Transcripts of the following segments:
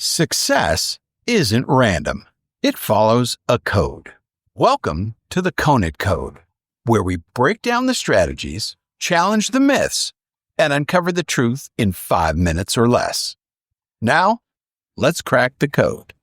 Success isn't random. It follows a code. Welcome to the Conant Code, where we break down the strategies, challenge the myths, and uncover the truth in 5 minutes or less. Now, let's crack the code.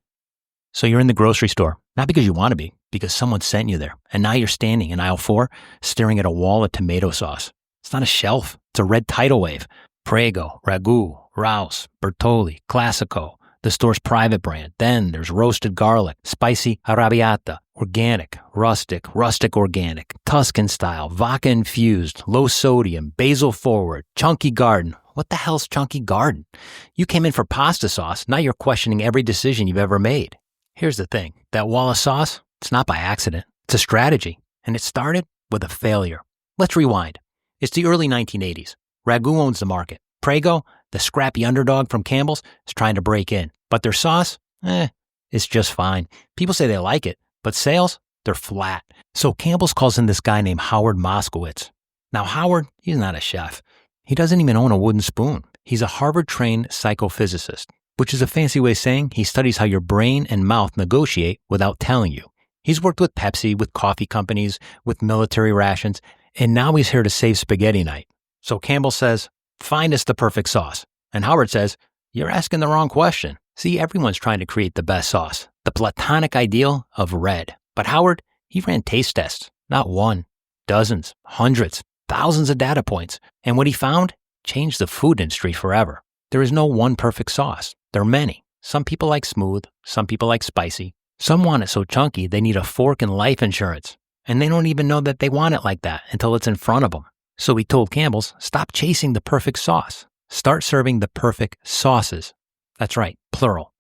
So you're in the grocery store, not because you want to be, because someone sent you there. And now you're standing in aisle 4, staring at a wall of tomato sauce. It's not a shelf. It's a red tidal wave. Prego, Ragu, Rouse, Bertolli, Classico, the store's private brand. Then there's roasted garlic, spicy arrabbiata, organic, rustic organic, Tuscan style, vodka infused, low sodium, basil forward, chunky garden. What the hell's chunky garden? You came in for pasta sauce. Now you're questioning every decision you've ever made. Here's the thing. That wall of sauce, it's not by accident. It's a strategy. And it started with a failure. Let's rewind. It's the early 1980s. Ragu owns the market. Prego, the scrappy underdog from Campbell's, is trying to break in. But their sauce, it's just fine. People say they like it, but sales, they're flat. So Campbell's calls in this guy named Howard Moskowitz. Now Howard, he's not a chef. He doesn't even own a wooden spoon. He's a Harvard-trained psychophysicist, which is a fancy way of saying he studies how your brain and mouth negotiate without telling you. He's worked with Pepsi, with coffee companies, with military rations, and now he's here to save spaghetti night. So Campbell says, find us the perfect sauce. And Howard says, you're asking the wrong question. See, everyone's trying to create the best sauce, the platonic ideal of red. But Howard, he ran taste tests, not one, dozens, hundreds, thousands of data points. And what he found changed the food industry forever. There is no one perfect sauce. There are many. Some people like smooth, some people like spicy. Some want it so chunky they need a fork and life insurance. And they don't even know that they want it like that until it's in front of them. So he told Campbell's, stop chasing the perfect sauce. Start serving the perfect sauces. That's right, plural.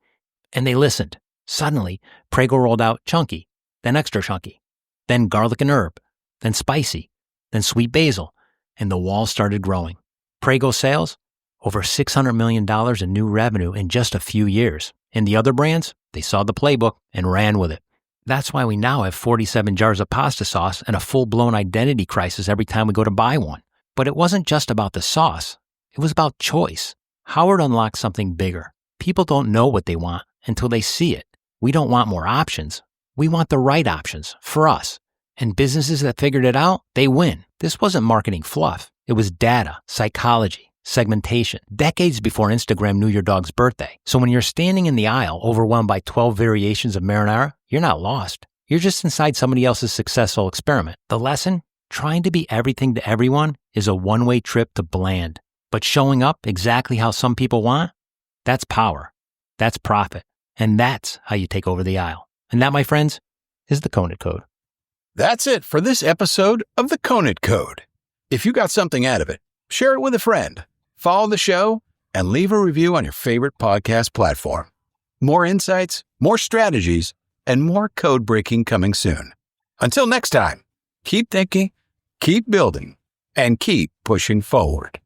And they listened. Suddenly, Prego rolled out chunky, then extra chunky, then garlic and herb, then spicy, then sweet basil, and the wall started growing. Prego sales, over $600 million in new revenue in just a few years. And the other brands, they saw the playbook and ran with it. That's why we now have 47 jars of pasta sauce and a full-blown identity crisis every time we go to buy one. But it wasn't just about the sauce. It was about choice. Howard unlocked something bigger. People don't know what they want until they see it. We don't want more options. We want the right options for us. And businesses that figured it out, they win. This wasn't marketing fluff. It was data, psychology, segmentation, decades before Instagram knew your dog's birthday. So when you're standing in the aisle overwhelmed by 12 variations of marinara, you're not lost. You're just inside somebody else's successful experiment. The lesson? Trying to be everything to everyone is a one-way trip to bland. But showing up exactly how some people want, that's power. That's profit. And that's how you take over the aisle. And that, my friends, is the Conant Code. That's it for this episode of the Conant Code. If you got something out of it, share it with a friend, follow the show, and leave a review on your favorite podcast platform. More insights, more strategies, and more code breaking coming soon. Until next time, keep thinking, keep building, and keep pushing forward.